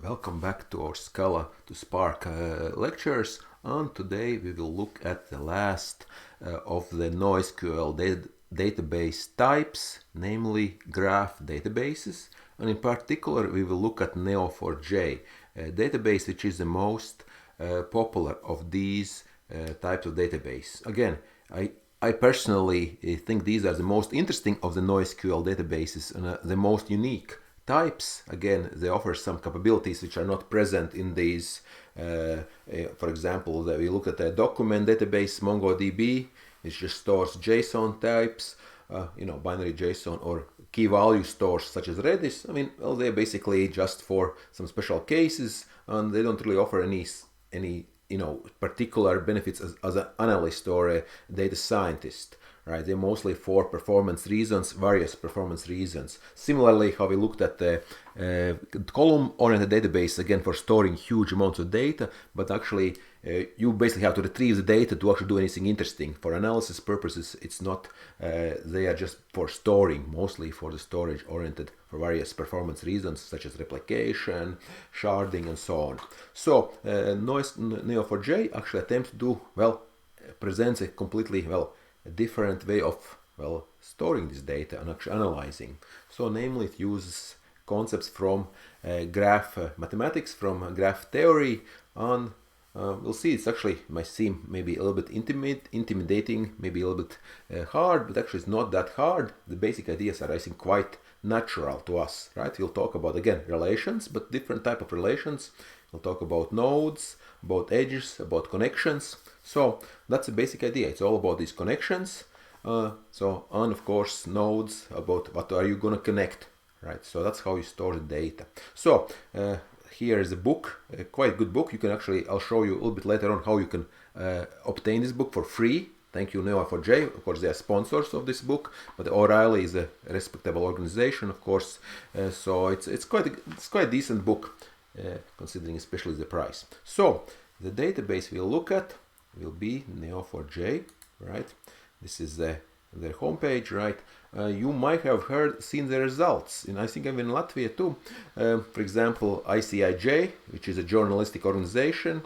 Welcome back to our Scala to Spark lectures, and today we will look at the last of the Nosql database types, namely graph databases, and in particular we will look at Neo4j database, which is the most popular of these types of database. Again, I personally think these are the most interesting of the Nosql databases and the most unique types. Again, they offer some capabilities which are not present in these. For example, we look at the document database MongoDB, which just stores JSON types, binary JSON or key value stores such as Redis. I mean, well, they're basically just for some special cases, and they don't really offer any particular benefits as an analyst or a data scientist. Right, they're mostly for performance reasons, various performance reasons. Similarly, how we looked at the column-oriented database, again for storing huge amounts of data, but actually you basically have to retrieve the data to actually do anything interesting. For analysis purposes, it's not, they are just for storing, mostly for the storage oriented for various performance reasons, such as replication, sharding, and so on. So Neo4j actually attempts to do, presents a completely, a different way of storing this data and actually analyzing. So namely it uses concepts from graph mathematics, from graph theory, and we'll see it's actually might seem maybe a little bit intimidating, maybe a little bit hard, but actually it's not that hard. The basic ideas are, I think, quite natural to us, right? We'll talk about, again, relations, but different type of relations. We'll talk about nodes, about edges, about connections. So that's the basic idea. It's all about these connections. And of course nodes, about what are you going to connect, right? So that's how you store the data. So here is a book, a quite good book. You can actually, I'll show you a little bit later on how you can obtain this book for free. Thank you Neo4j. Of course, they are sponsors of this book, but O'Reilly is a respectable organization, of course. So it's quite a decent book, considering especially the price. So the database we'll look at will be Neo4j, right? This is their homepage, right? You might have seen the results, and I think I'm in Latvia too. For example, ICIJ, which is a journalistic organization,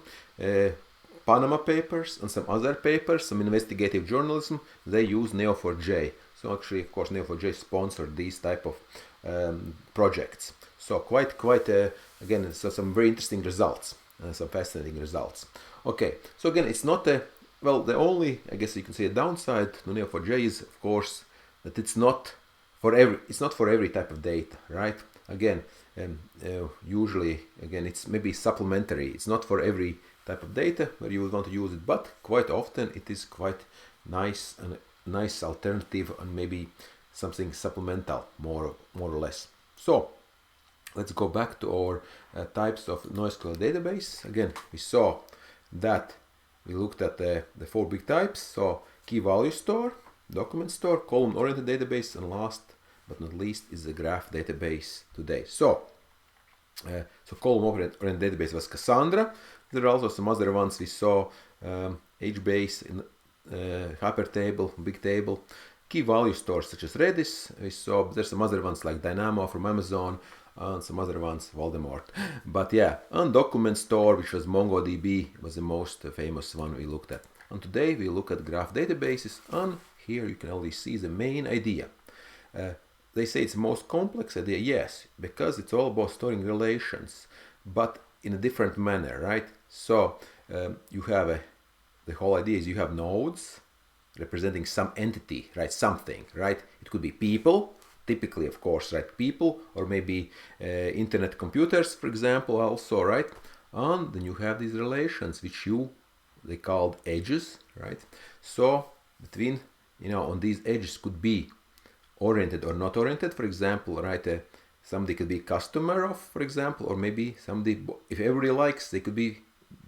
Panama Papers, and some other papers, some investigative journalism, they use Neo4j. So actually, of course, Neo4j sponsored these type of projects. So quite again, so some very interesting results, some fascinating results. Okay, so again, it's not the only, I guess you can say, a downside to Neo4j is, of course, that it's not for every type of data, right? Again, usually, again, it's maybe supplementary. It's not for every type of data where you would want to use it, but quite often it is quite nice and a nice alternative and maybe something supplemental, more or less. So let's go back to our types of Nosql database. Again, we saw that we looked at the four big types. So key value store, document store, column-oriented database, and last but not least is the graph database today. So column-oriented database was Cassandra. There are also some other ones we saw, HBase, Hypertable, Bigtable. Key value stores such as Redis, we saw. There's some other ones like Dynamo from Amazon, and some other ones, Voldemort. But yeah, and document store, which was MongoDB, was the most famous one we looked at. And today we look at graph databases, and here you can already see the main idea. They say it's the most complex idea, yes, because it's all about storing relations, but in a different manner, right? So you have the whole idea is you have nodes representing some entity, right? Something, right? It could be people, typically, of course, right? People, or maybe internet computers, for example, also, right? And then you have these relations, which they called edges, right? So between, on these edges could be oriented or not oriented, for example, right? Somebody could be customer of, for example, or maybe somebody, if everybody likes, they could be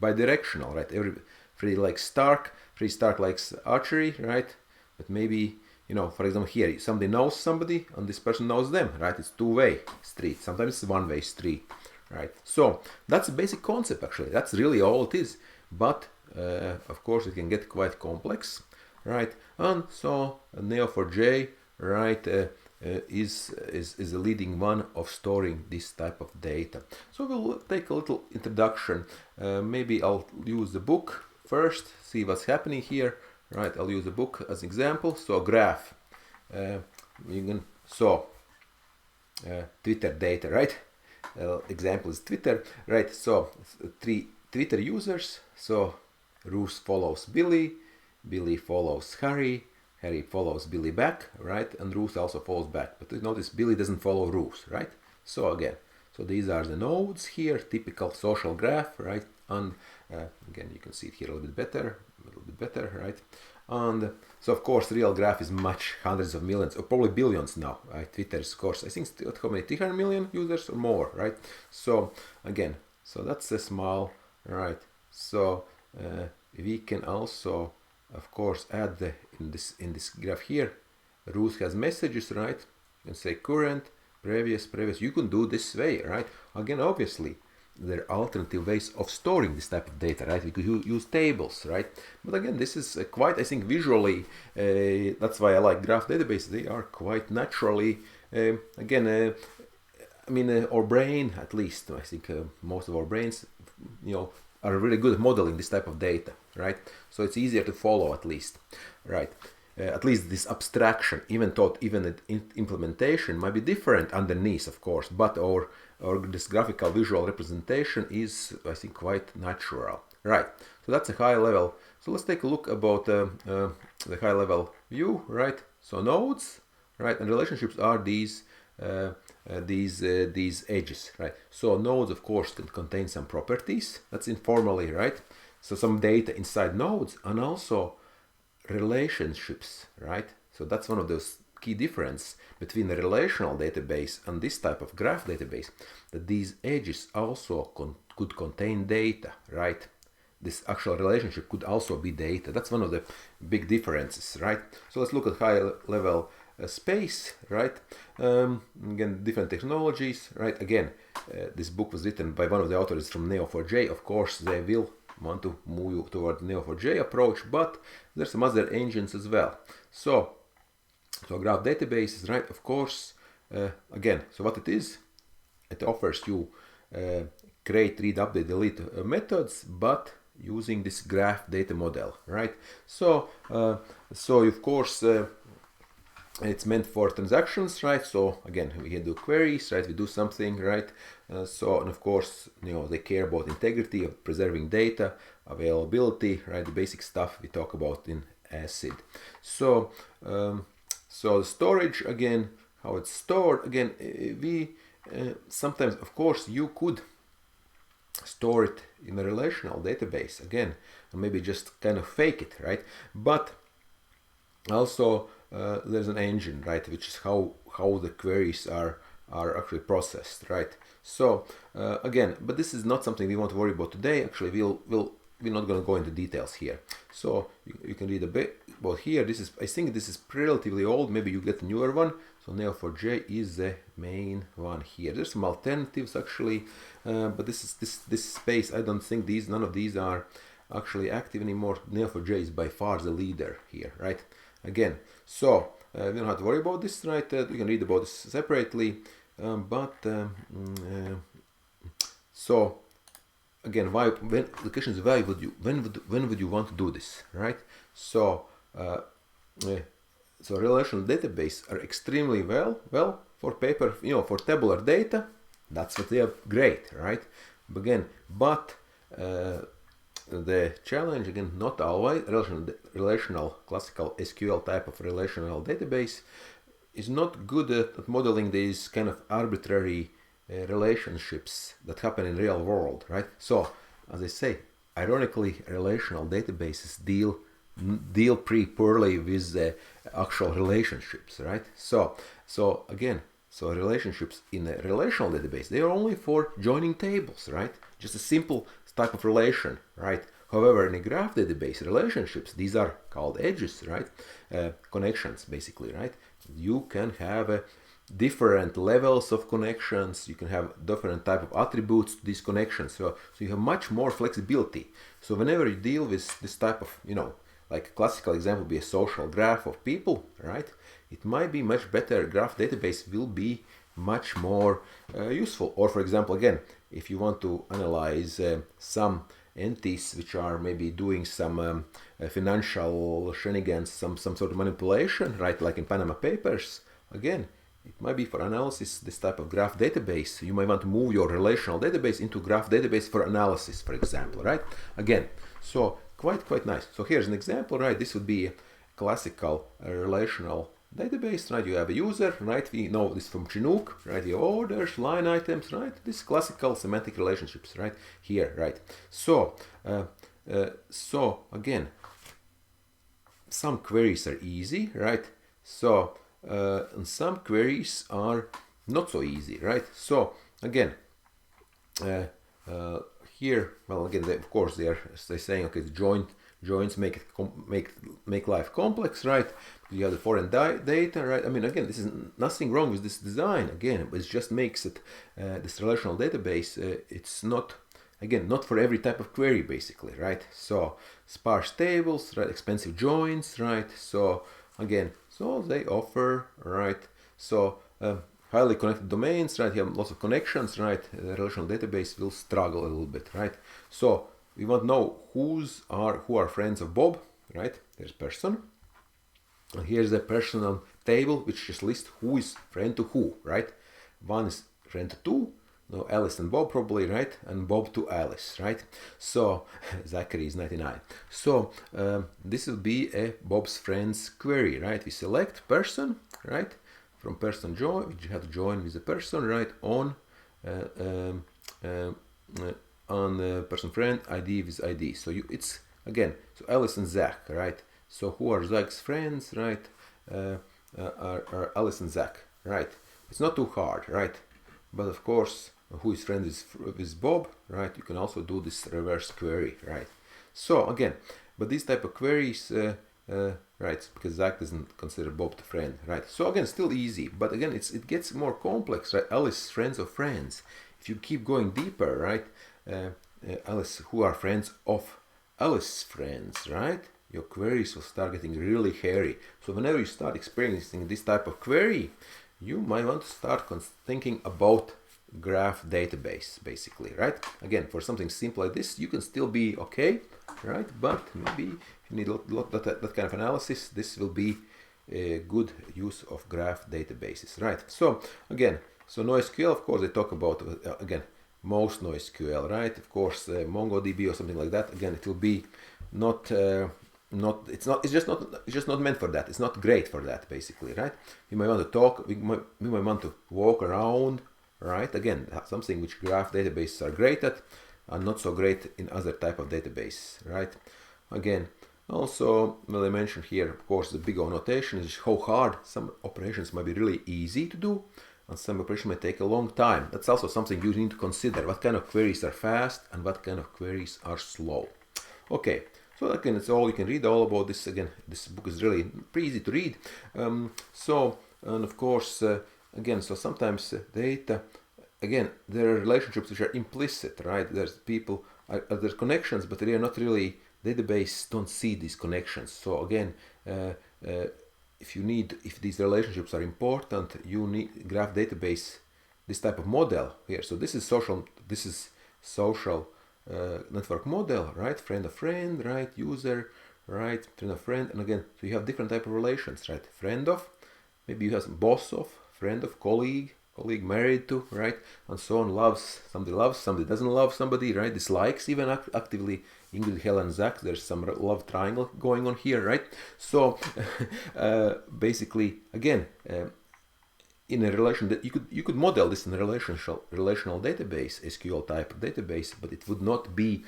bidirectional, right? Everybody likes Stark, Free Stark likes archery, right? But maybe, for example, here, somebody knows somebody and this person knows them, right? It's two-way street. Sometimes it's one-way street, right? So that's the basic concept, actually. That's really all it is. But, of course, it can get quite complex, right? And so Neo4j, right, is the leading one of storing this type of data. So we'll take a little introduction. Maybe I'll use the book first, see what's happening here. Right, I'll use the book as an example. So graph, Twitter data, right? Example is Twitter, right? So 3 Twitter users. So Ruth follows Billy, Billy follows Harry, Harry follows Billy back, right? And Ruth also follows back. But notice Billy doesn't follow Ruth, right? So again, so these are the nodes here, typical social graph, right? And again, you can see it here a little bit better, right? And so of course, real graph is much hundreds of millions or probably billions now. Right? Twitter is, of course, I think how many 300 million users or more, right? So again, so that's a small, right? So we can also, of course, add in this graph here, Ruth has messages, right? You can say current, previous. You can do this way, right? Again, obviously, there are alternative ways of storing this type of data, right? We could use tables, right? But again, this is quite, I think, visually, that's why I like graph databases. They are quite naturally, again, I mean, our brain, at least, I think most of our brains, are really good at modeling this type of data, right? So it's easier to follow, at least, right? At least this abstraction, even implementation might be different underneath, of course, but our this graphical visual representation is, I think, quite natural, right? So that's a high level. So let's take a look about the high level view, right? So nodes, right, and relationships are these edges, right? So nodes, of course, can contain some properties. That's informally, right? So some data inside nodes and also relationships, right? So that's one of those key difference between a relational database and this type of graph database, that these edges also could contain data, right? This actual relationship could also be data. That's one of the big differences, right? So let's look at high level space, right? Again, different technologies, right? Again, this book was written by one of the authors from Neo4j. Of course, they will want to move you toward Neo4j approach, but there's some other engines as well. So graph databases, right? Of course, again, so what it is, it offers you create, read, update, delete methods, but using this graph data model, right? So of course, it's meant for transactions, right? So again, we can do queries, right? We do something, right? And of course, they care about integrity of preserving data, availability, right? The basic stuff we talk about in ACID. So the storage, again, how it's stored, again, we sometimes, of course, you could store it in a relational database, again, and maybe just kind of fake it, right? But also there's an engine, right, which is how the queries are actually processed, right? So again, but this is not something we want to worry about today. Actually, we're not going to go into details here. So you can read a bit about here. I think this is relatively old. Maybe you get a newer one. So Neo4j is the main one here. There's some alternatives actually, but this space. I don't think none of these are actually active anymore. Neo4j is by far the leader here, right? Again, so we don't have to worry about this, right? You can read about this separately, so again, the question is when would you want to do this, right? So relational database are extremely well for paper, for tabular data. That's what they are great, right? But the challenge, again, not always relational classical SQL type of relational database is not good at modeling these kind of arbitrary relationships that happen in real world, right? So, as I say, ironically, relational databases deal pretty poorly with the actual relationships, right? So relationships in a relational database, they are only for joining tables, right? Just a simple type of relation, right? However, in a graph database, relationships, these are called edges, right? Connections, basically, right? You can have different levels of connections. You can have different type of attributes to these connections. So you have much more flexibility. So whenever you deal with this type of, like a classical example would be a social graph of people, right? it might be much better. Graph database will be much more useful. Or for example, again, if you want to analyze some entities which are maybe doing some financial shenanigans, some sort of manipulation, right, like in Panama Papers, again, it might be for analysis this type of graph database. You might want to move your relational database into graph database for analysis, for example, right? Again, so quite nice. So here's an example, right? This would be a classical relational database, right? You have a user, right? We know this from Chinook, right? Your orders, line items, right? This classical semantic relationships, right? Here, right? So, so again, some queries are easy, right? So, and some queries are not so easy, right? So again, here, well, again, of course, they're saying, okay, the joins make life complex, right? You have the foreign data, right? I mean, again, this is nothing wrong with this design. Again, it just makes it this relational database. It's not, again, not for every type of query, basically, right? So sparse tables, right? Expensive joins, right? So again, so they offer, right? So highly connected domains, right? You have lots of connections, right? The relational database will struggle a little bit, right? So we want to know who are friends of Bob, right? There's person. And here's a personal table which just lists who is friend to who, right? One is friend to two, no, Alice and Bob probably, right? And Bob to Alice, right? So Zachary is 99. So this will be a Bob's friends query, right? We select person, right? From person join, we have to join with the person, right? On person friend ID with ID. So it's again, so Alice and Zach, right? So who are Zach's friends, right? Are Alice and Zach, right? It's not too hard, right? But of course, who is friend with Bob, right? You can also do this reverse query, right? So again, but these type of queries, right? Because Zach doesn't consider Bob the friend, right? So again, still easy, but again, it gets more complex, right? Alice friends of friends. If you keep going deeper, right? Alice, who are friends of Alice's friends, right? Your queries will start getting really hairy. So whenever you start experiencing this type of query, you might want to start thinking about graph database, basically, right? Again, for something simple like this, you can still be okay, right? But maybe if you need that kind of analysis, this will be a good use of graph databases, right? So again, so Nosql, of course, they talk about, again, most Nosql, right? Of course, MongoDB or something like that. Again, it will be it's just not meant for that. It's not great for that, basically, right? We might want to talk, we might want to walk around, right? Again, something which graph databases are great at and not so great in other type of database, right? Again, also, well, I mentioned here, of course, the big O notation is how hard some operations might be really easy to do and some operations might take a long time. That's also something you need to consider. What kind of queries are fast and what kind of queries are slow. Okay. So again, it's all you can read all about this. Again, this book is really pretty easy to read. And of course, again, so sometimes data, again, there are relationships which are implicit, right? There's people, there's connections, but they are not really, database don't see these connections. So again, if these relationships are important, you need graph database, this type of model here. So this is social network model, right? Friend of friend, right? User, right? Friend of friend, and again, so you have different type of relations, right? Friend of, maybe you have some boss of, friend of, colleague married to, right? And so on. Somebody doesn't love somebody, right? Dislikes even actively. Ingrid, Helen, Zach, there's some love triangle going on here, right? So basically, again, in a relation that you could model this in a relational database, SQL type of database, but it would not be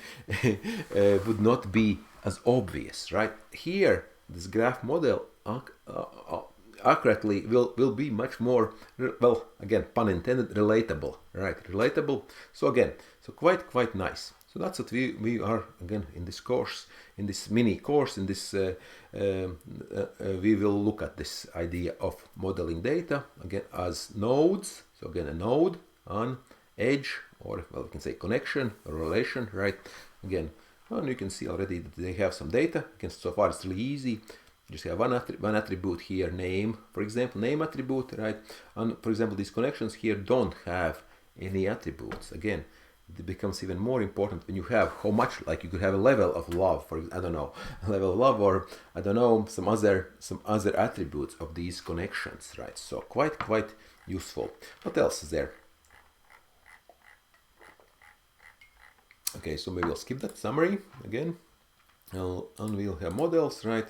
as obvious, right? Here, this graph model accurately will be much more, well, again, pun intended, relatable, right? Relatable. So again, so quite nice. So that's what we are, again, in this course, in this mini course, in this we will look at this idea of modeling data, again, as nodes. So again, a node, an edge, or, well, we can say connection, or relation, right? Again, and you can see already that they have some data. Again, so far it's really easy. just have one attribute here, name, for example, name attribute, right? And for example, these connections here don't have any attributes. Again, it becomes even more important when you have how much, like you could have a level of love, for I don't know, a level of love, or I don't know, some other attributes of these connections, right? So quite useful. What else is there? Okay, so maybe I'll skip that summary again. And we'll have models, right?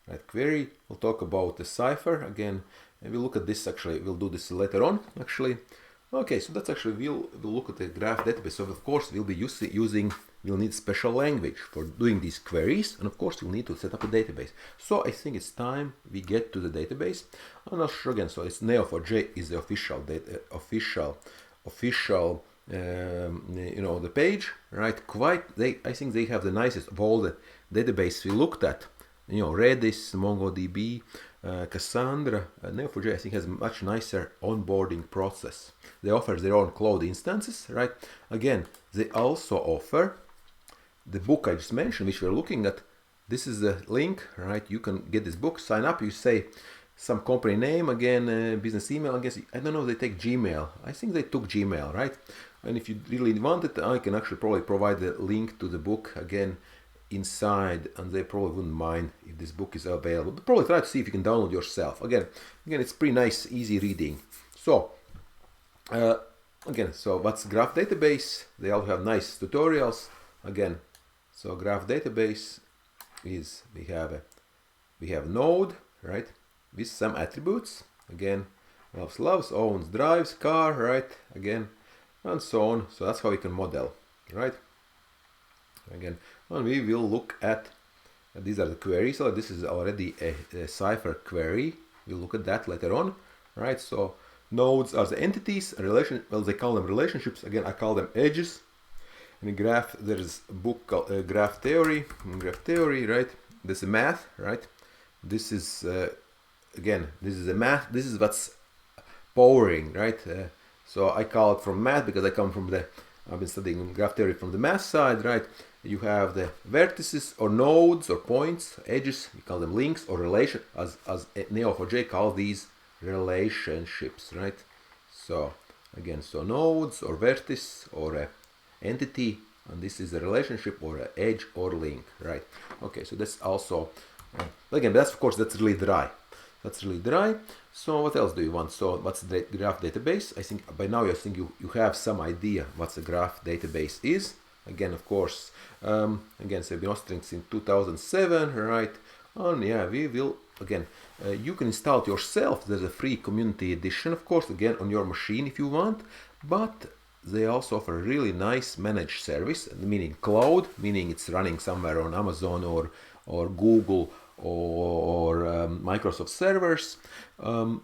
Right, query. We'll talk about the cipher again, and we'll look at this. Actually, we'll do this later on. Actually, okay. So that's actually we'll look at the graph database. So of course we'll be we'll need special language for doing these queries, and of course we'll need to set up a database. So I think it's time we get to the database. And I'll show again. So it's Neo4j is the official you know, the page, right? I think they have the nicest of all the database we looked at. You know, Redis, MongoDB, Cassandra, Neo4j I think has a much nicer onboarding process. They offer their own cloud instances, right? Again, they also offer the book I just mentioned, which we're looking at. This is the link, right? You can get this book, sign up, you say some company name, again, business email, I guess, I don't know, they take Gmail. I think they took Gmail, right? And if you really want it, I can actually probably provide the link to the book again inside, and they probably wouldn't mind if this book is available. But probably try to see if you can download yourself. Again, it's pretty nice, easy reading. So, again, so what's graph database? They all have nice tutorials. Again, so graph database is we have node, right, with some attributes. Again, loves, owns, drives, car, right? Again, and so on. So that's how we can model, right? Again, and we will look at these are the queries. So this is already a cipher query. We'll look at that later on, right? So nodes are the entities, well, they call them relationships. Again, I call them edges. In a graph, there's a book called Graph Theory. Right? This is math, right? This is again, this is a math. This is what's powering, right? So I call it from math because I've been studying graph theory from the math side, right? You have the vertices or nodes or points, edges, we call them links or relation, as Neo4j calls these relationships, right? So again, so nodes or vertice or a entity, and this is a relationship or an edge or link, right? Okay, so that's also, again, that's of course, that's really dry. That's really dry. So what else do you want? So what's the graph database? I think by now you have some idea what the graph database is. Again, of course, again, so we've been offering since 2007, right? And yeah, we will, again, you can install it yourself. There's a free community edition, of course, again, on your machine if you want, but they also offer a really nice managed service, meaning cloud, meaning it's running somewhere on Amazon or Google or Microsoft servers, and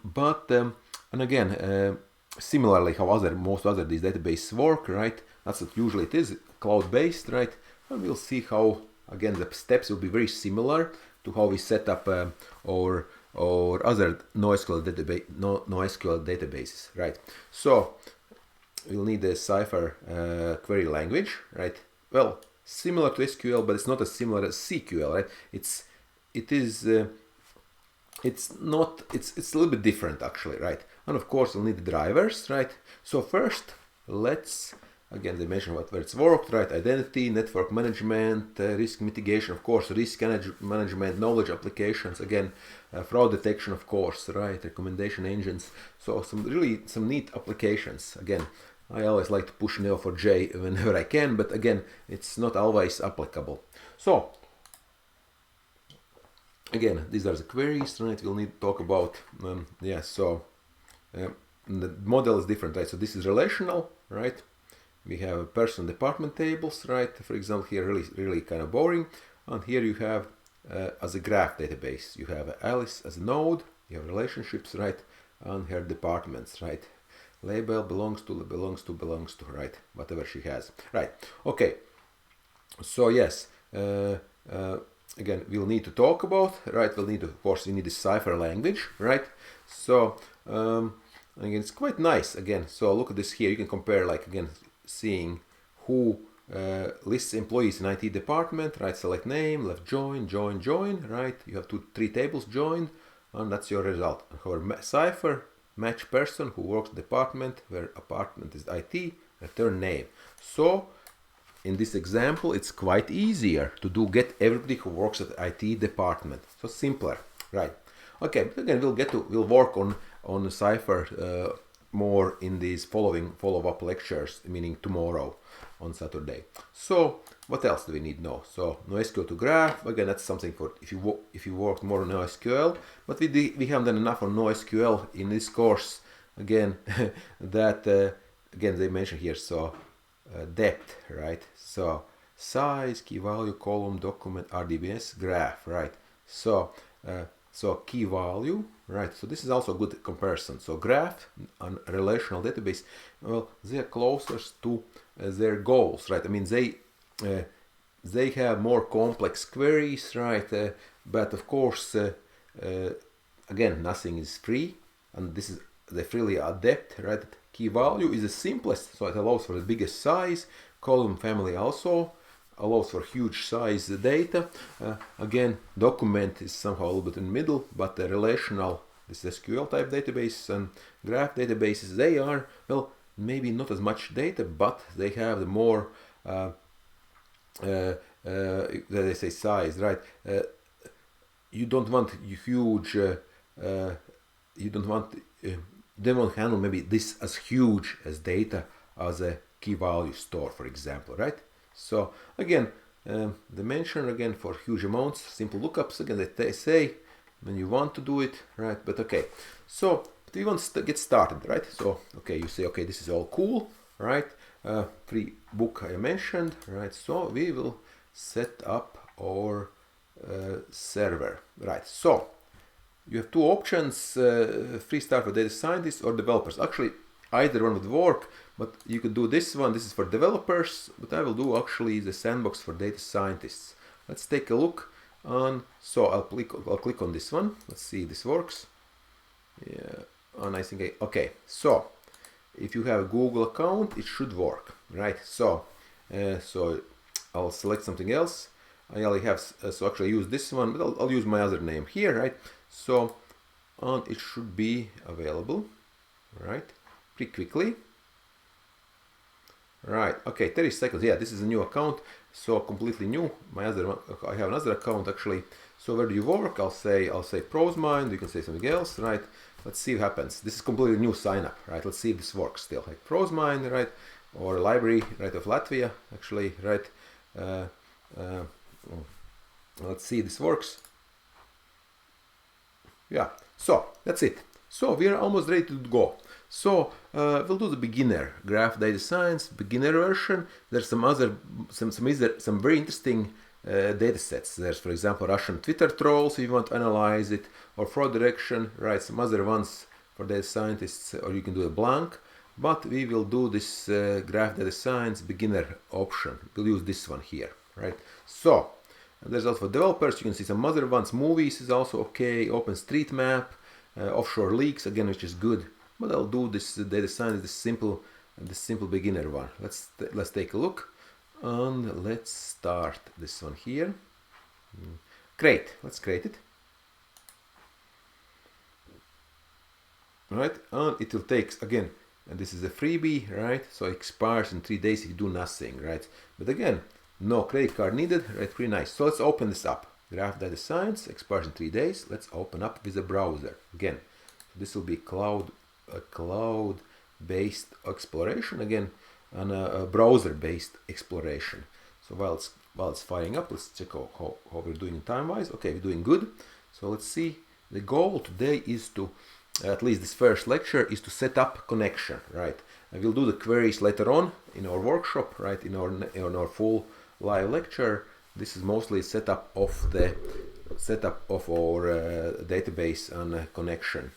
again, similarly how most other these databases work, right? That's what usually it is, cloud-based, right? And we'll see how, again, the steps will be very similar to how we set up or other NoSQL databases, right? So we'll need a cipher query language, right? Well, similar to SQL, but it's not as similar as SQL, right? It's a little bit different actually, right? And of course we'll need the drivers, right? So first, let's, again, they mention where it's worked, right? Identity, network management, risk mitigation, of course, risk management, knowledge applications, again, fraud detection, of course, right? Recommendation engines. So some neat applications. Again, I always like to push Neo4j whenever I can, but again, it's not always applicable. So again, these are the queries, right? We'll need to talk about, the model is different, right? So this is relational, right? We have person department tables, right? For example, here really kind of boring. And here you have as a graph database, you have Alice as a node, you have relationships, right? And her departments, right? Label belongs to, right? Whatever she has, right? Okay. So yes, again, we'll need to talk about, right? We'll need to, of course, we need a cipher language, right? So again, it's quite nice. Again, so look at this here. You can compare, like, again, seeing who lists employees in IT department, right? Select name, left join, join, join, right? You have three tables joined, and that's your result. However, cipher, match person who works department, where apartment is IT, return name. So in this example, it's quite easier to get everybody who works at IT department. So simpler, right? Okay, but again, we'll work on cipher more in these follow-up lectures, meaning tomorrow on Saturday. So what else do we need to know? So NoSQL to graph, again, that's something for if you work more on NoSQL, but we haven't done enough on NoSQL in this course. Again, that again they mention here. So depth, right? So size, key value, column, document, RDBS, graph, right? So key value, right? So this is also a good comparison. So graph and relational database, well, they are closest to their goals, right? I mean, they have more complex queries, right? But of course, again, nothing is free, and this is they freely adapt, right? Key value is the simplest, so it allows for the biggest size. Column family also allows for huge size data. Again, document is somehow a little bit in the middle, but the relational, this is SQL type database, and graph databases, they are, well, maybe not as much data, but they have the more, they say size, right? You don't want huge, you don't want, they won't handle maybe this as huge as data as a key value store, for example, right? So again, they mention again for huge amounts, simple lookups, again they say when you want to do it, right? But okay, so we want to get started, right? So okay, you say, okay, this is all cool, right? Free book I mentioned, right? So we will set up our server, right? So you have two options, free start for data scientists or developers. Actually, either one would work, but you could do this one. This is for developers, but I will do actually the sandbox for data scientists. Let's take a look. So I'll click on this one. Let's see if this works. Yeah, and I think okay. So if you have a Google account, it should work, right? So I'll select something else. I only have so actually I use this one, but I'll use my other name here, right? So and it should be available, right? Pretty quickly. Right, okay, 30 seconds. Yeah, this is a new account, so completely new. My other one, I have another account actually. So where do you work? I'll say ProseMind. You can say something else, right? Let's see what happens. This is completely new sign up, right? Let's see if this works still. Like ProseMind, right? Or library, right, of Latvia, actually, right? Let's see if this works. Yeah, so that's it. So we are almost ready to go. So we'll do the beginner graph data science beginner version. There's some very interesting data sets. There's, for example, Russian Twitter trolls if you want to analyze it, or fraud detection, right? Some other ones for data scientists, or you can do a blank. But we will do this graph data science beginner option. We'll use this one here, right? So there's also for developers. You can see some other ones. Movies is also okay. OpenStreetMap, offshore leaks again, which is good. But I'll do this data science, this simple beginner one. Let's take a look, and let's start this one here. Great, let's create it. Right, and it will take again. And this is a freebie, right? So it expires in 3 days if you do nothing, right? But again, no credit card needed, right? Pretty nice. So let's open this up. Graph data science expires in 3 days. Let's open up with a browser again. This will be cloud-based exploration again, and a browser-based exploration. So while it's firing up, let's check how we're doing time-wise. Okay, we're doing good. So let's see. The goal today is to, at least this first lecture, is to set up connection, right? And we'll do the queries later on in our workshop, right? In our full live lecture. This is mostly setup of our database and connection.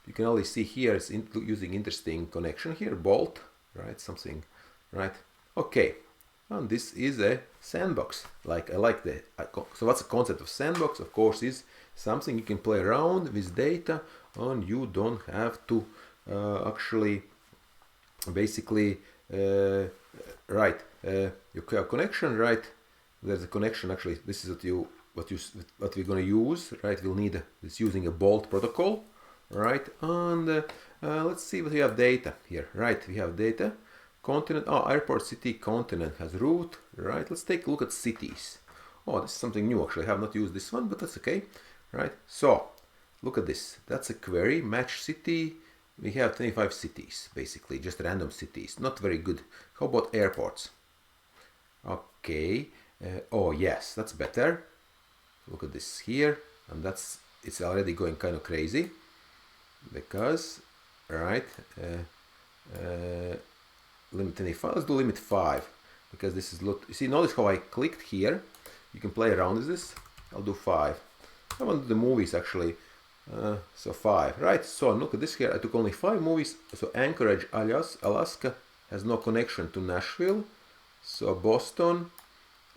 You can only see here it's using interesting connection here, Bolt, right? Something, right? Okay, and this is a sandbox. Like I like the so what's the concept of sandbox? Of course, is something you can play around with data, and you don't have to actually basically, right, you have connection, right? There's a connection. Actually, this is what we're going to use, right? We'll need this using a bolt protocol, right? And let's see what we have data here, right? We have data, continent. Oh, airport, city, continent has route, right? Let's take a look at cities. Oh, this is something new. Actually, I have not used this one, but that's okay, right? So look at this. That's a query, match city. We have 25 cities, basically, just random cities. Not very good. How about airports? Okay. Oh, yes, that's better. Look at this here. And it's already going kind of crazy. Because, right, limit 25. Let's do limit 5. Because this is, you see, notice how I clicked here. You can play around with this. I'll do 5. I want to do the movies, actually. So 5, right? So look at this here. I took only 5 movies. So Anchorage, Alaska has no connection to Nashville. So Boston,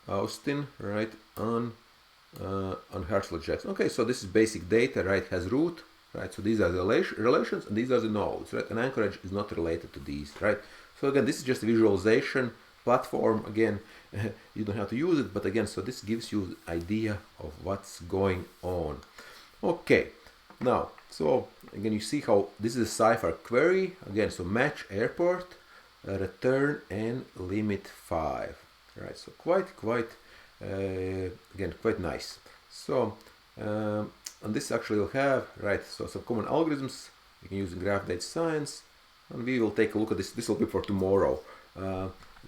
Austin, right? On Hartsville, Jackson. Okay, so this is basic data, right? Has root, right? So these are the relations, and these are the nodes, right? And Anchorage is not related to these, right? So again, this is just a visualization platform. Again, you don't have to use it, but again, so this gives you an idea of what's going on. Okay. Now, so again, you see how this is a cipher query. Again, so match airport, return and limit 5. Right, so quite again, quite nice. So, and this actually will have, right, so some common algorithms you can use in graph data science, and we will take a look at this. This will be for tomorrow.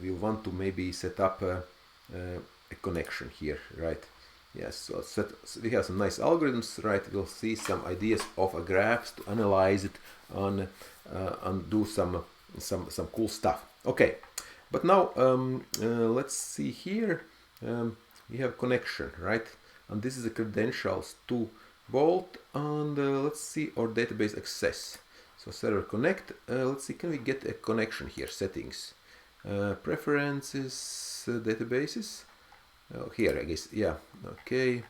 We want to maybe set up a connection here, right? Yes, so we have some nice algorithms, right? We'll see some ideas of a graphs to analyze it and do some cool stuff. Okay, but now let's see here. We have connection, right? And this is the credentials to Vault, and let's see our database access. So server connect. Let's see, can we get a connection here? Settings, preferences, databases. Oh, here, I guess, yeah, okay.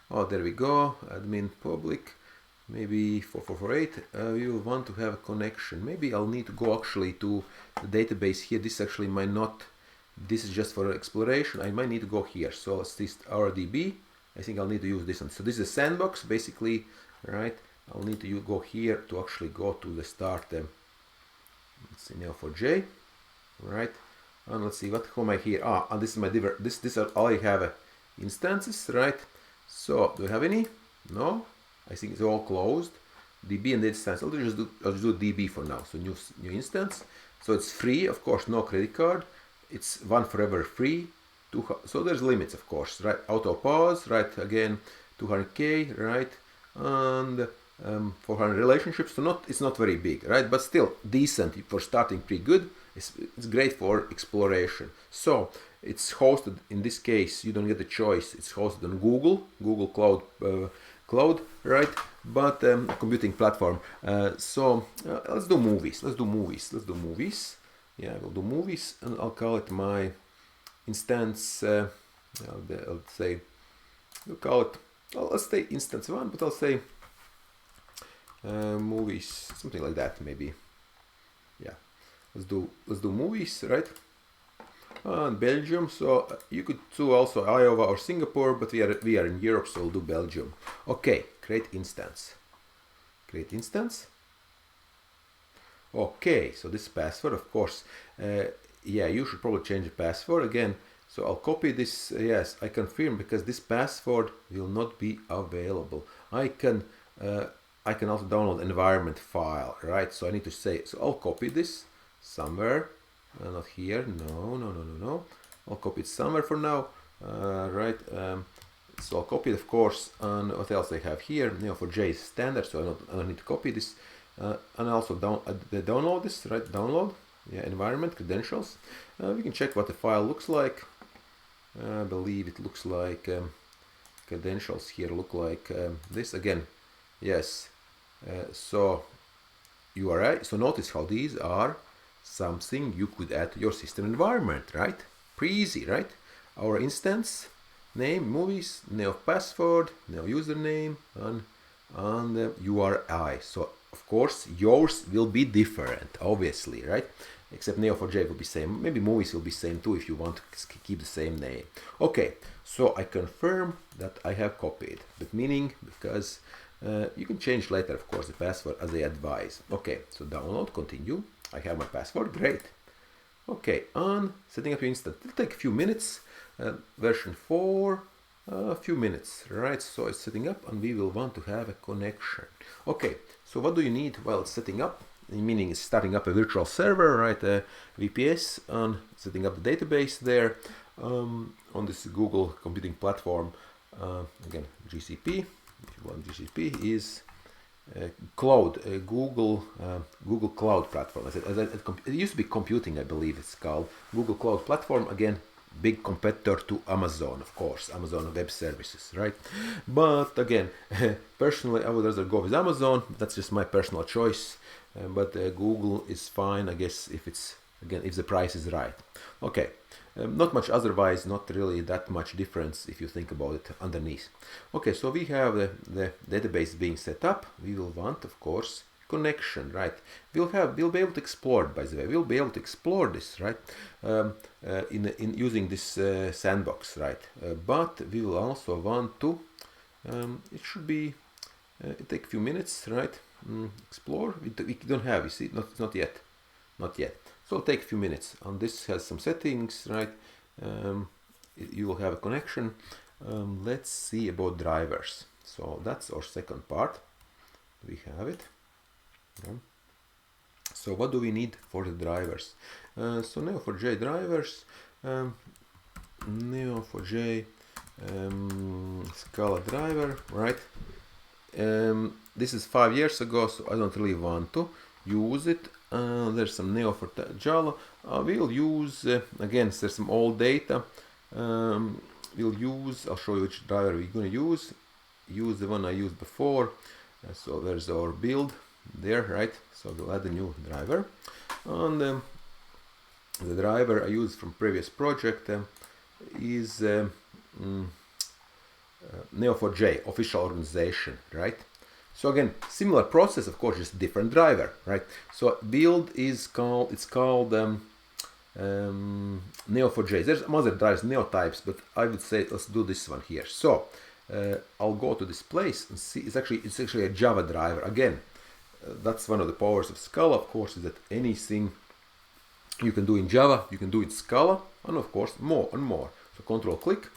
Oh, there we go, admin public, maybe 4448. We will want to have a connection. Maybe I'll need to go actually to the database here. This actually might not, this is just for exploration. I might need to go here. So let's test RDB. I think I'll need to use this one. So this is a sandbox, basically, right? I'll need to go here to actually go to the start, let's see, Neo4j, right? And let's see, who am I here? Ah, and this is my this are all I have instances, right? So do I have any? No, I think it's all closed. DB and data science. I'll just do DB for now. So new instance. So it's free, of course, no credit card. It's one forever free. So there's limits, of course, right? Auto pause, right? Again, 200K, right? And 400 relationships. So it's not very big, right? But still decent for starting, pretty good. It's great for exploration. So it's hosted, in this case, you don't get a choice. It's hosted on Google Cloud, right? But computing platform. So let's do movies. Yeah, we'll do movies, and I'll call it my instance. I'll say, we'll call it. Let's say instance 1, but I'll say movies, something like that, maybe. Yeah. Let's do movies, right? And Belgium. So you could do also Iowa or Singapore, but we are in Europe, so we'll do Belgium. Okay, create instance. Okay, so this password, of course. Yeah, you should probably change the password again. So I'll copy this. Yes, I confirm, because this password will not be available. I can also download environment file, right? So I need to say. So I'll copy this somewhere, not here. No. I'll copy it somewhere for now, right? So I'll copy it, of course. And what else I have here? Neo4j standard, so I don't need to copy this. And also download this, right? Download, yeah, environment credentials. We can check what the file looks like. I believe it looks like credentials here look like this again. Yes. So URI. So notice how these are something you could add to your system environment, right? Pretty easy, right? Our instance name, movies, neo password, neo username, and URI. So of course yours will be different, obviously, right? except Neo4j will be same. Maybe movies will be same too if you want to keep the same name. Okay, so I confirm that I have copied, but meaning because you can change later, of course, the password as I advise. Okay, so download, continue. I have my password, great. Okay, on setting up your instance, it'll take a few minutes. Version 4, a few minutes, right? So it's setting up and we will want to have a connection. Okay, so what do you need while it's setting up? Meaning it's starting up a virtual server, right? A VPS, and setting up the database there on this Google computing platform. Again, GCP, if you want GCP, is cloud, Google Cloud Platform. It used to be computing, I believe it's called. Google Cloud Platform, again, big competitor to Amazon, of course, Amazon Web Services, right? But again, personally, I would rather go with Amazon. That's just my personal choice. But Google is fine, I guess, if it's, again, if the price is right. Okay, not much otherwise, not really that much difference if you think about it underneath. Okay, so we have the database being set up. We will want, of course, connection, right? We'll be able to explore it, by the way. We'll be able to explore this, right? In using this sandbox, right? But we will also want to, it should be, it take a few minutes, right? Explore, we don't have, you see, not yet. So it'll take a few minutes, and this has some settings, right? You will have a connection. Let's see about drivers. So that's our second part. We have it. Yeah. So what do we need for the drivers? So Neo4j drivers, Neo4j Scala driver, right? This is 5 years ago, so I don't really want to use it. There's some Neo4j. We'll use, again, there's some old data. We'll use, I'll show you which driver we're going to use. Use the one I used before. So there's our build there, right? So we'll add a new driver. And the driver I used from previous project is Neo4j, official organization, right? So again, similar process, of course, just different driver, right? So build is called, it's called Neo4j. There's some other drivers, Neo types, but I would say let's do this one here. So I'll go to this place and see. It's actually a Java driver. Again, that's one of the powers of Scala, of course, is that anything you can do in Java, you can do in Scala, and of course more and more. So control click.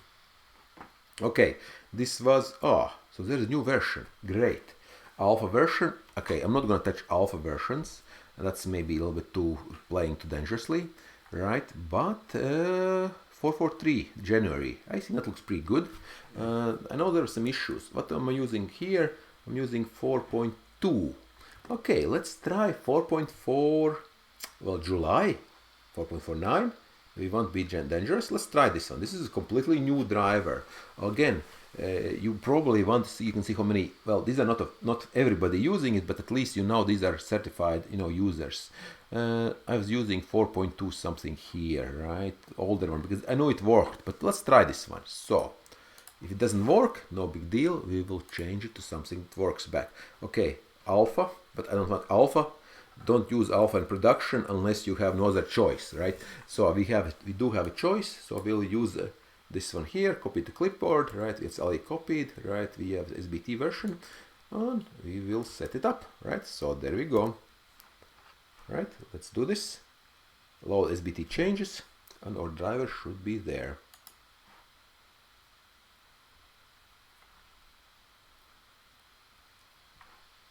Okay, this was, so there's a new version, great. Alpha version, okay, I'm not going to touch alpha versions, that's maybe a little bit too playing too dangerously, right? But 443 January, I think that looks pretty good. I know there are some issues. What am I using here? I'm using 4.2. Okay, let's try 4.4, well, July, 4.49. We won't be dangerous. Let's try this one. This is a completely new driver. Again, you probably want to see, you can see how many, well, these are not everybody using it, but at least you know these are certified, users. I was using 4.2 something here, right? Older one, because I know it worked, but let's try this one. So, if it doesn't work, no big deal. We will change it to something that works back. Okay, alpha, but I don't want alpha. Don't use alpha in production unless you have no other choice, right? So we do have a choice. So we'll use this one here, copy to clipboard, right? It's already copied, right? We have the SBT version, and we will set it up, right? So there we go, right? Let's do this. Load SBT changes, and our driver should be there.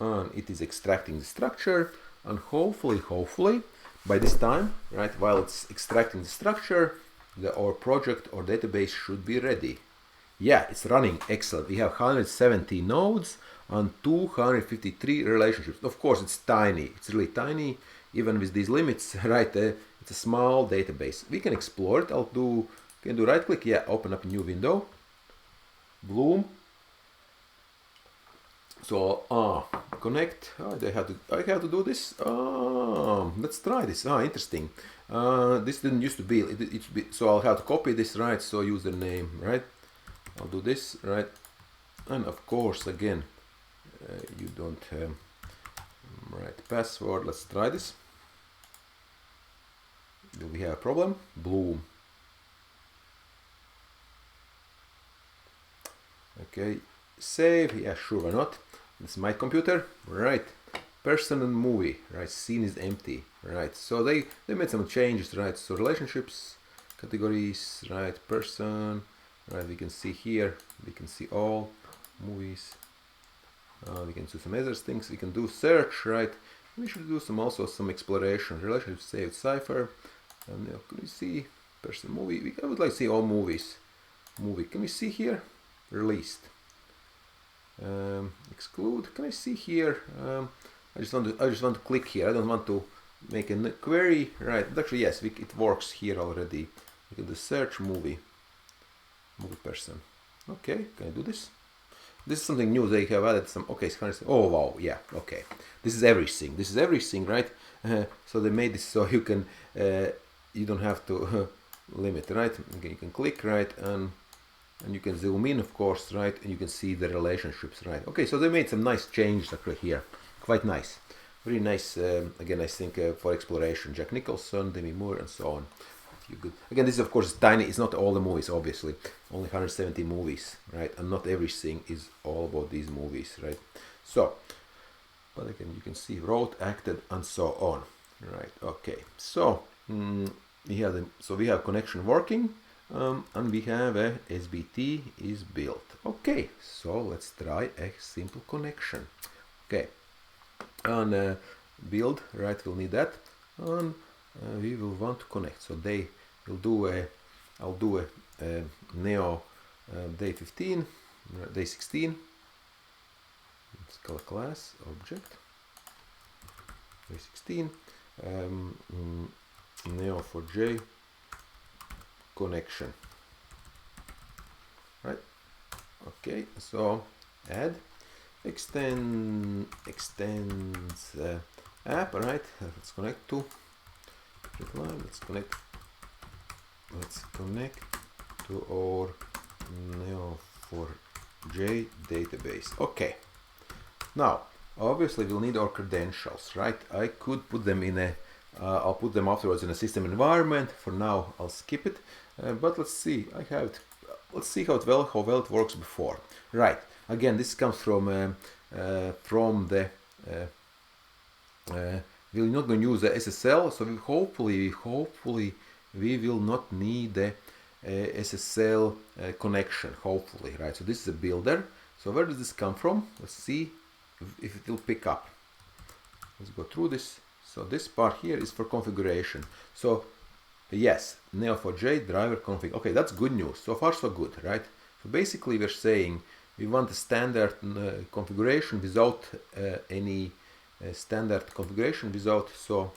And it is extracting the structure. And hopefully, by this time, right, while it's extracting the structure, our project or database should be ready. Yeah, it's running, excellent. We have 170 nodes and 253 relationships. Of course, it's tiny. It's really tiny, even with these limits, right? It's a small database. We can explore it. Can do right click. Yeah, open up a new window. Bloom. So connect. I have to do this. Let's try this. Interesting. This didn't used to be. So I'll have to copy this, right? So username, right? I'll do this, right? And of course, again, you don't right password. Let's try this. Do we have a problem? Bloom. Okay, save. Yeah, sure, why not? This is my computer, right? Person and movie, right? Scene is empty, right? So they made some changes, right? So relationships, categories, right? Person, right? We can see here, we can see all movies. We can do some other things. We can do search, right? We should do some exploration. Relationships saved cipher. And can we see person movie? I would like to see all movies. Movie. Can we see here? Released. Exclude. Can I see here? I just want to click here. I don't want to make a query. Right. But actually, yes, it works here already. We can do search movie. Movie person. Okay. Can I do this? This is something new. They have added some. Okay. Oh wow. Yeah. Okay. This is everything. This is everything, right? So they made this so you can. You don't have to limit, right? Okay, you can click, right, and you can zoom in, of course, right, and you can see the relationships, right? Okay, so they made some nice changes right here, quite nice, very nice. Again, I think for exploration, Jack Nicholson, Demi Moore, and so on. Again, this is of course tiny. It's not all the movies, obviously, only 170 movies, right? And not everything is all about these movies, right? So, but again, you can see wrote, acted, and so on, right? Okay, so. We have connection working, and we have a SBT is built. Okay, so let's try a simple connection. Okay, and build, right? We'll need that, and we will want to connect. So they will do a. I'll do a Neo day 15, day 16. Scala class object day 16. Neo4j connection, right? Okay, so add extends app, right? Let's connect to let's connect to our Neo4j database. Okay, now obviously we'll need our credentials, right? I could put them in a I'll put them afterwards in a system environment. For now, I'll skip it. But let's see. Let's see how well it works before. Right. Again, this comes from the. We're not going to use the SSL, so hopefully we will not need the SSL connection. Hopefully, right. So this is a builder. So where does this come from? Let's see if it will pick up. Let's go through this. So this part here is for configuration. So yes, Neo4j driver config. Okay, that's good news. So far so good, right? So basically we're saying we want a standard configuration without any standard configuration without so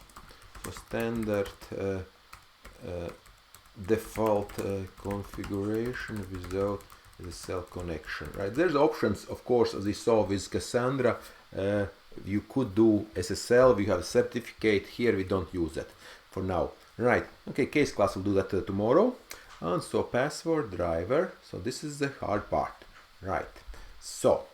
standard default configuration without the cell connection, right? There's options, of course, as we saw with Cassandra. You could do SSL. We have a certificate here. We don't use it for now, right? Okay, case class will do that tomorrow. And so password driver. So this is the hard part, right? So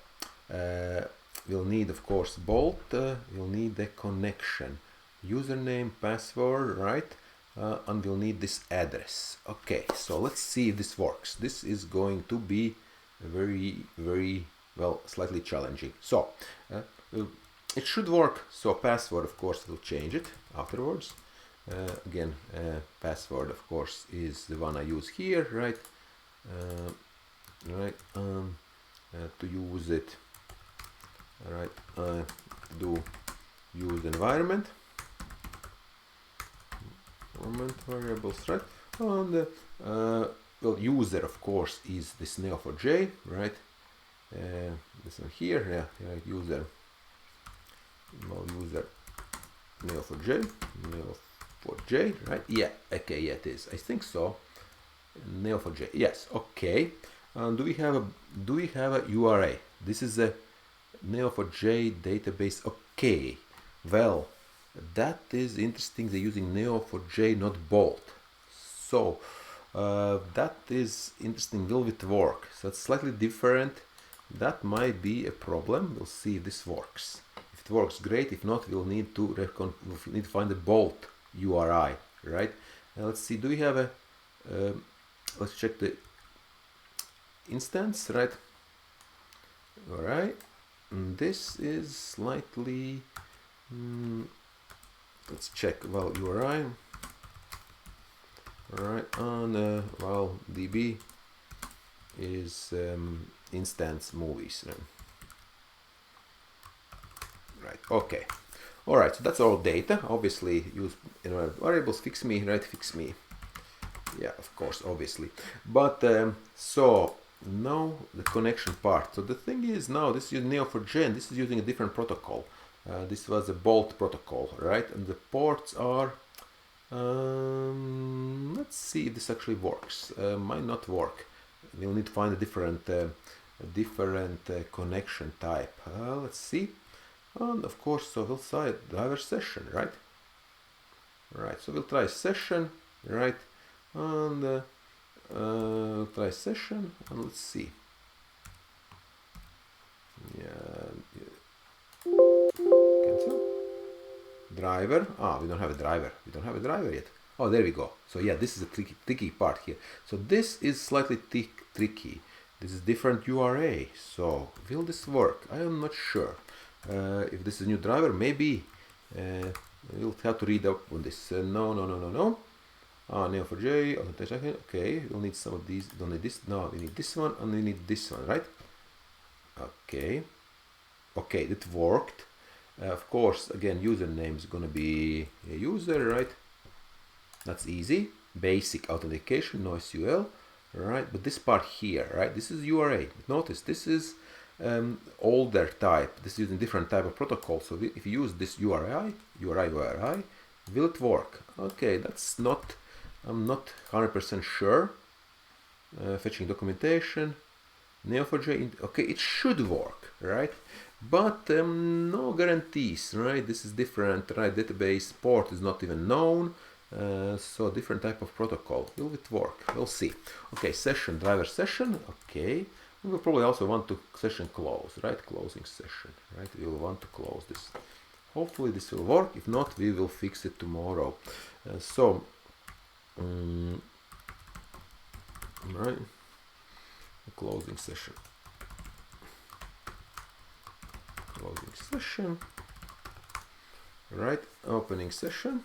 we'll need, of course, bolt. We'll need the connection, username, password, right? And we'll need this address. Okay, so let's see if this works. This is going to be very well, slightly challenging. So it should work. So password, of course, we'll change it afterwards. Again, password, of course, is the one I use here, right? To use it, right? Do use environment variables, right? And well, user, of course, is this Neo4j, right? This one here, yeah, right, user. No user Neo4j, Neo4j, right? Yeah, okay, yeah, it is. I think so. Neo4j, yes, okay. And do we have a URI? This is a Neo4j database. Okay, well, that is interesting. They're using Neo4j, not Bolt. So that is interesting. Will it work? So it's slightly different. That might be a problem. We'll see if this works. If it works, great. If not, we'll need to find the Bolt URI, right? let's see, do we have a, let's check the instance, right? All right, and this is slightly, let's check, well, URI, all right, on, well, DB is instance movies, right? Okay, all right, so that's all data. Obviously use variables, fix me, right? Fix me, yeah, of course, obviously. But so now the connection part. So the thing is, now this is Neo4j, and this is using a different protocol. This was a Bolt protocol, right? And the ports are, let's see if this actually works. Might not work. We'll need to find a different connection type. Let's see. And of course, so we'll try driver session, right? Right, so we'll try session, right? And we'll try session, and let's see. Yeah. Cancel. Driver. We don't have a driver. We don't have a driver yet. Oh, there we go. So yeah, this is a tricky part here. So this is slightly tricky. This is different URA. So will this work? I am not sure. If this is a new driver, maybe we'll have to read up on this. No. Neo4j. Okay, we'll need some of these. Don't need this. No, we need this one, and we need this one, right? Okay, it worked. Of course, again, username is gonna be a user, right? That's easy. Basic authentication, Nosql, right? But this part here, right? This is URA. Notice this is older type. This is using different type of protocol. So if you use this URI, will it work? Okay, that's not. I'm not 100% sure. Fetching documentation. Neo4j. Okay, it should work, right? But no guarantees, right? This is different, right? Database port is not even known. So different type of protocol. Will it work? We'll see. Okay, session, driver session. Okay. We will probably also want to session close, right? Closing session, right? We will want to close this. Hopefully this will work. If not, we will fix it tomorrow. Right. Closing session. Closing session. Right. Opening session.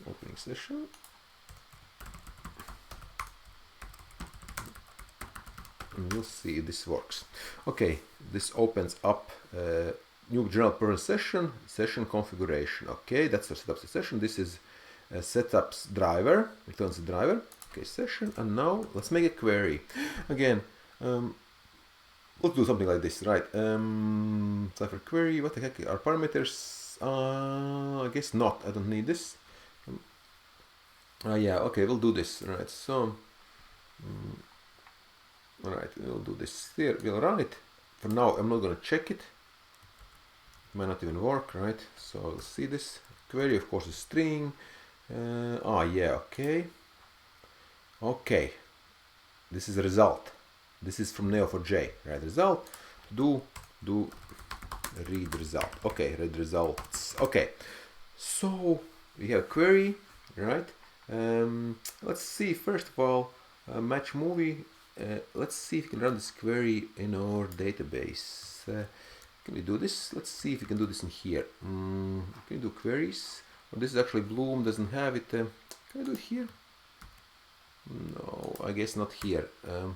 Opening session. And we'll see if this works. Okay, this opens up new general purpose session configuration. Okay, that's the setup session. This is setups driver, returns the driver. Okay, session, and now let's make a query. Again, let's do something like this, right? Cipher query. What the heck are parameters? I guess not. I don't need this. Yeah, okay, we'll do this, right? So, all right, we'll do this here. We'll run it. For now, I'm not gonna check it. Might not even work, right? So we'll see this query. Of course, is string. Yeah, okay. Okay, this is a result. This is from Neo4j, right? Result. Do read result. Okay, read results. Okay, so we have a query, right? Let's see. First of all, match movie. Let's see if we can run this query in our database. Can we do this? Let's see if we can do this in here. Can we do queries? Oh, this is actually Bloom, doesn't have it. Can I do it here? No, I guess not here. I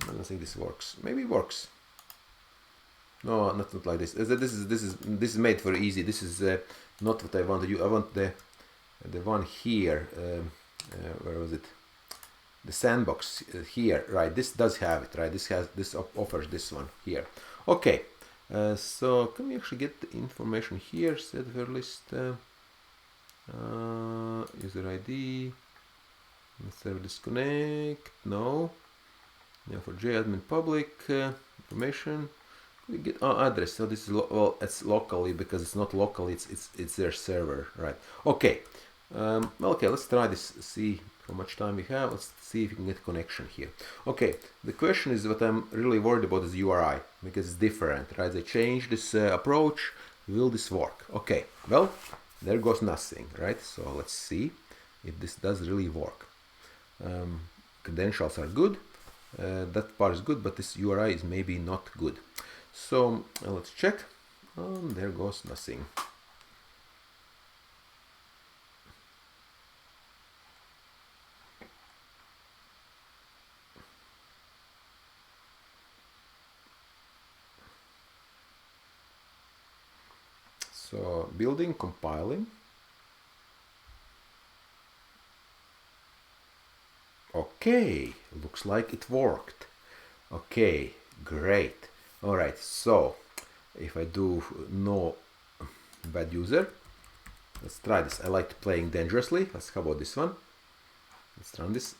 don't think this works. Maybe it works. No, not like this. This is made for easy. This is not what I want to do. I want the one here. Where was it? The sandbox here, right? This does have it, right? This offers this one here. Okay, so can we actually get the information here? Server list, user ID, server disconnect. No. Neo4j admin public information. We get address. So this is well, it's locally because it's not locally. It's their server, right? Okay. Okay, let's try this, see how much time we have. Let's see if we can get connection here. Okay, the question is what I'm really worried about is URI, because it's different, right? They changed this approach. will this work? Okay, well, there goes nothing, right? So let's see if this does really work. Credentials are good, that part is good, but this URI is maybe not good. So let's check. There goes nothing. So building, compiling. Okay, looks like it worked. Okay, great. All right, so if I do no bad user, let's try this. I like playing dangerously. How about this one? Let's run this.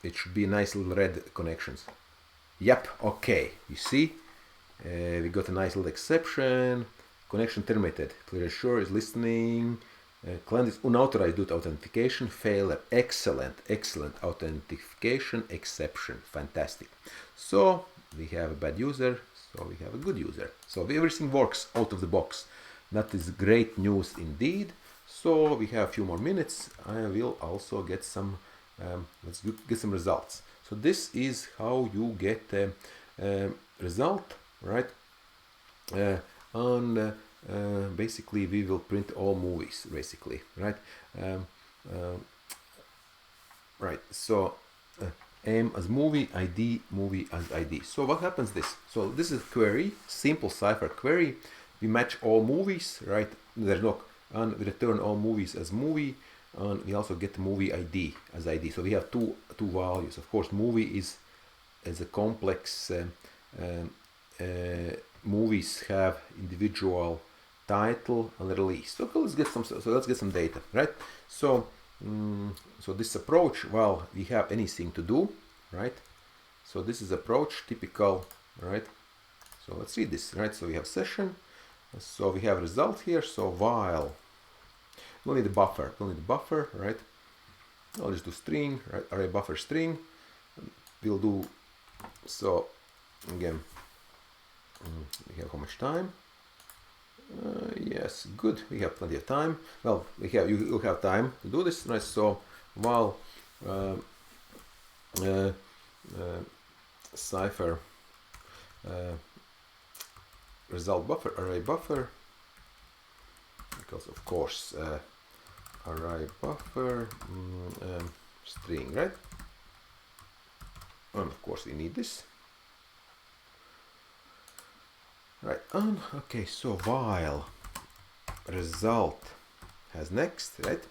It should be nice little red connections. Yep, okay, you see, we got a nice little exception. Connection terminated. Clear sure is listening. Client is unauthorized due to authentication failure. Excellent, excellent. Authentication exception. Fantastic. So we have a bad user, so we have a good user. So everything works out of the box. That is great news indeed. So we have a few more minutes. I will also get some, let's get some results. So this is how you get a result, right? Basically we will print all movies, basically, right? Right, so aim as movie as ID. So what happens this? So this is a query, simple cipher query. We match all movies, right? There's no, and we return all movies as movie, and we also get the movie ID as ID. So we have two values. Of course, movie is a complex. Movies have individual title and release. So let's get some data, right? So so this approach, well, we have anything to do, right? So this is approach typical, right? So let's read this, right? So we have session. So we have result here. So while we'll need a buffer, right? I'll just do string, right? Array buffer string. We'll do so again. We have how much time? Yes, good. We have plenty of time. Well, you'll have time to do this, right? So while cipher result buffer array buffer, because of course array buffer string, right? And of course we need this. Right, okay, so while result has next, right?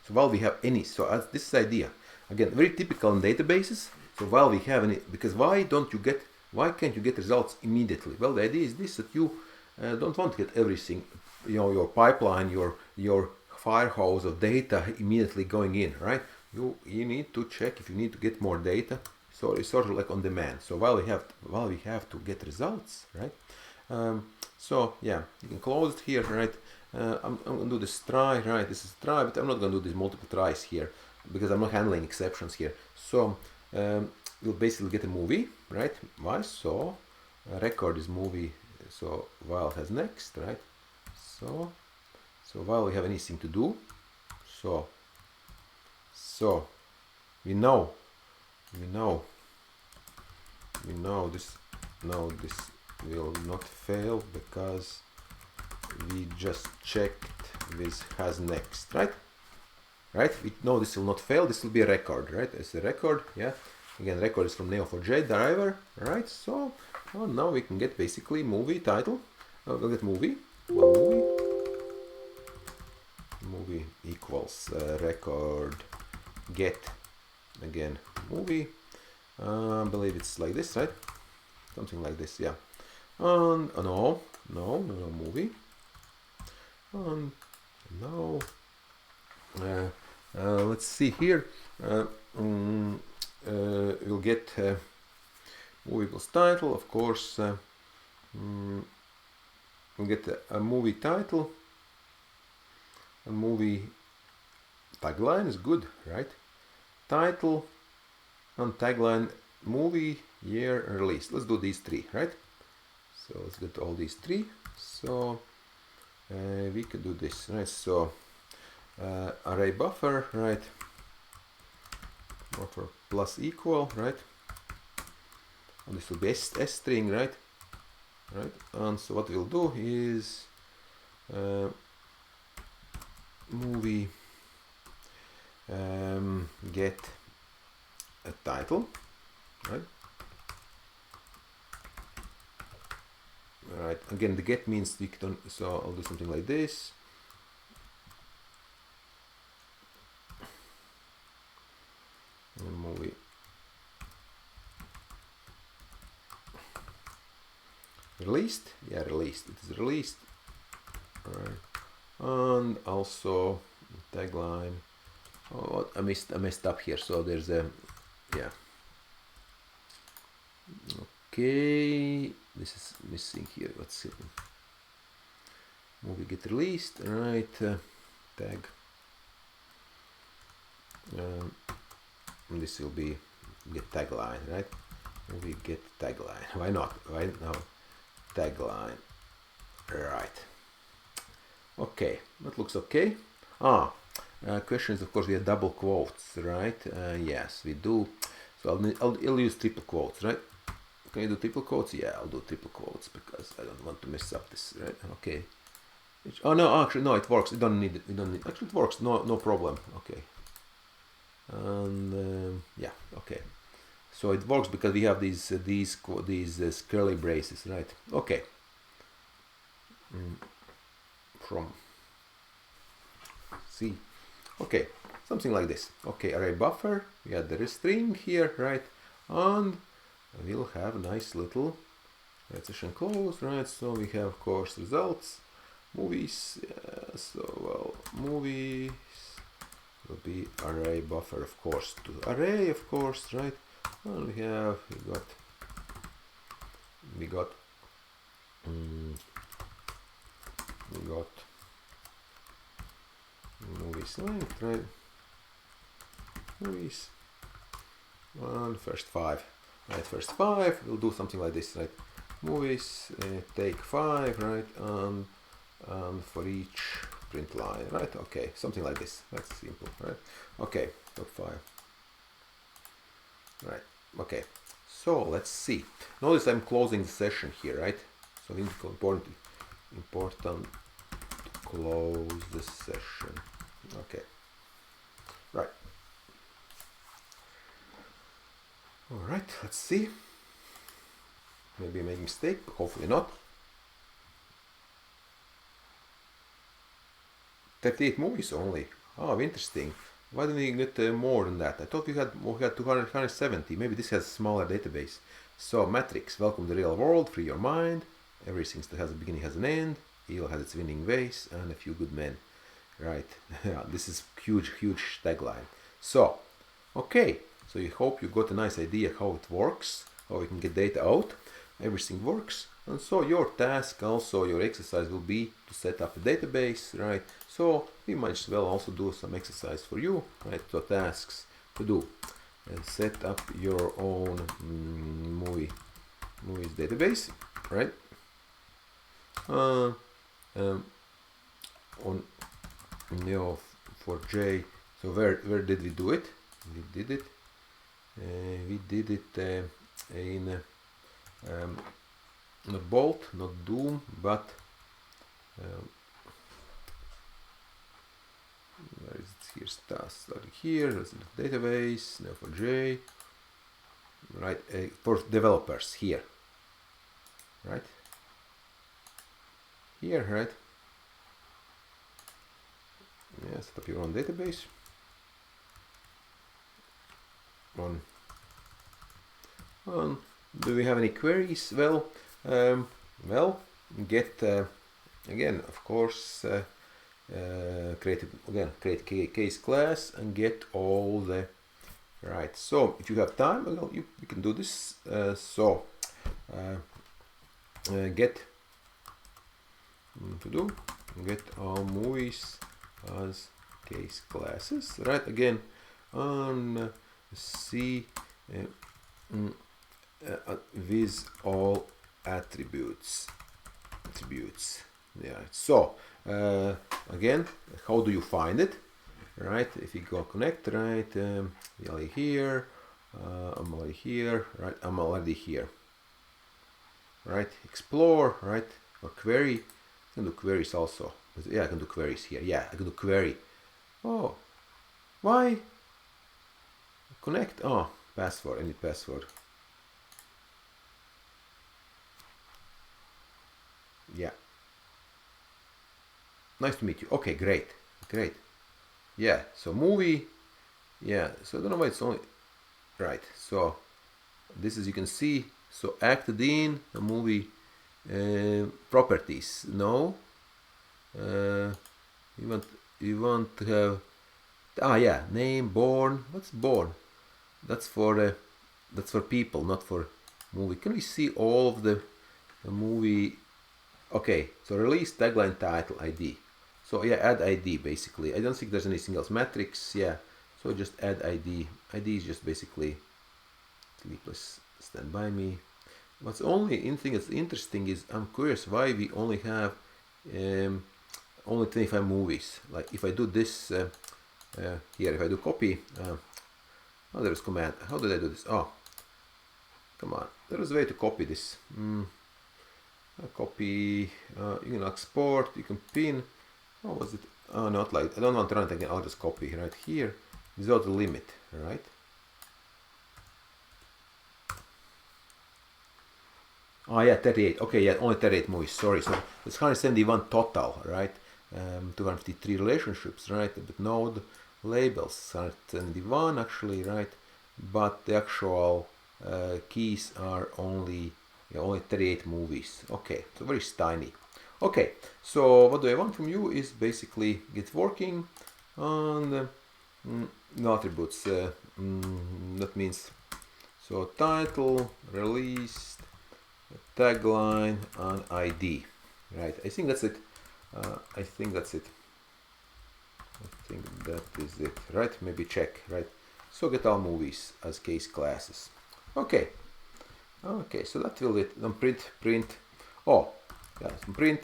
So while we have any, so as this is idea, again, very typical in databases. So while we have any, because why can't you get results immediately? Well, the idea is this, that you don't want to get everything, you know, your pipeline, your fire hose of data immediately going in, right? You need to check if you need to get more data. So it's sort of like on demand. So while we have to get results, right? So yeah, you can close it here, right? I'm gonna do this try, right? This is try, but I'm not gonna do these multiple tries here because I'm not handling exceptions here. So we'll basically get a movie, right? Why? So record is movie. So while has next, right? So while we have anything to do, so we know this. No, this will not fail because we just checked with has next, right? We know this will not fail. This will be a record, right? It's a record, yeah. Again, record is from Neo4j driver, right? So now we can get basically movie title. We'll get movie. Well, movie equals record get again movie. I believe it's like this, right? Something like this, yeah. And no movie. And no. Let's see here. We'll get movie equals title, of course. We'll get a movie title. A movie tagline is good, right? Title and tagline, movie, year, and release. Let's do these three, right? So let's get all these three. So we can do this, right? So array buffer, right? Buffer plus equal, right? And this will be S string, right? Right. And so what we'll do is movie get a title, right? Right. Again, the get means you can. So I'll do something like this. Movie released. Yeah, released. It is released. Right. And also tagline. Oh, I messed up here. So there's a yeah. Okay, this is missing here. Let's see. Movie get released, right? Tag. And this will be get tagline, right? Movie get tagline. Why not? Why now? Tagline. Right. Okay, that looks okay. Question is, of course, we have double quotes, right? Yes, we do. So I'll use triple quotes, right? Can you do triple quotes? Yeah, I'll do triple quotes because I don't want to mess up this, right? Okay. Oh no, actually no, it works. You don't need it. We don't need. Actually, it works. No problem. Okay. And yeah, okay. So it works because we have these curly braces, right? Okay. From C. Okay, something like this. Okay, array buffer. We have the string here, right? And we'll have a nice little session close, right? So we have, of course, results, movies. So well, movies will be array buffer, of course, to array, of course, right? And we got movies length, right? Movies. And first five, right? First five. We'll do something like this, right? Movies take 5, right? And for each print line, right? Okay, something like this. That's simple, right? Okay, top 5. Right. Okay. So let's see. Notice I'm closing the session here, right? So important to close the session. Okay. Right. All right. Let's see. Maybe I made a mistake, but hopefully not. 38 movies only. Oh, interesting. Why didn't we get more than that? I thought we had 270. Maybe this has a smaller database. So, Matrix, welcome to the real world, free your mind. Everything that has a beginning has an end. Evil has its winning ways, and a few good men. Right. This is huge tagline. So, okay. So you hope you got a nice idea how it works, how we can get data out. Everything works. And so your task, also your exercise will be to set up a database, right? So we might as well also do some exercise for you, right? So tasks to do. And set up your own movies database, right? On Neo4j. So where did we do it? We did it in not Bolt, not Doom, but where is it here? Starting here. There's the database Neo4j, right? For developers here, right? Here, right? Yeah, set up your own database. Do we have any queries? Well, get again, of course, create case class and get all the right. So if you have time, well, you can do this. Get get all movies as case classes, right? Again, on C with all attributes. Yeah. So again, how do you find it? Right. If you go connect, right, really here. I'm already here. Right. I'm already here. Right. Explore. Right. Or query. I can do queries also. Yeah, I can do queries here. Yeah, I can do query. Oh, why? Connect. Oh, password. I need password. Yeah. Nice to meet you. Okay, great. Great. Yeah, so movie. Yeah, so I don't know why it's only. Right, so this is, you can see, so acted in a movie properties. No. You want to have. Ah, yeah, name, born. What's born? That's for people, not for movie. Can we see all of the movie? Okay, so release, tagline, title, ID. So yeah, add ID basically. I don't think there's anything else. Matrix, yeah. So just add ID. ID is just basically sleepless, stand by me. What's only thing that's interesting is I'm curious why we only have only 25 movies. Like if I do this here, if I do copy, oh, there's command. How did I do this? Oh, come on. There is a way to copy this. Copy. You can export. You can pin. What was it? Oh, not like I don't want to run it again. I'll just copy right here without the limit. Right. Oh yeah, 38. Okay, yeah, only 38 movies. Sorry, so it's 171 total, right? 253 relationships, right? But node labels 171 actually, right? But the actual keys are only 38 movies. Okay, so very tiny. Okay, so what do I want from you is basically get working on no attributes. That means so title, released, tagline, and ID. Right, I think that's it. I think that is it. Right, maybe check. Right, so get all movies as case classes. Okay. Okay, so that will it. Then print. Oh, yeah, print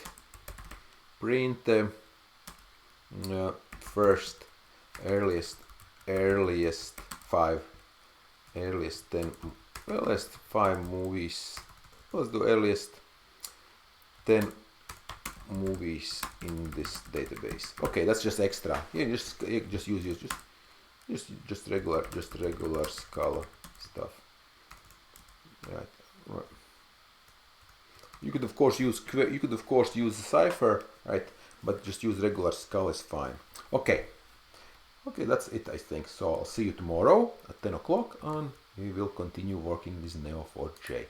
first earliest 5 movies. Let's do earliest 10 movies in this database. Okay, that's just extra. You just use just regular Scala stuff. Right. You could of course use Cipher, right? But just use regular Scala is fine. Okay. Okay, that's it, I think. So I'll see you tomorrow at 10 o'clock, and we will continue working with Neo4j.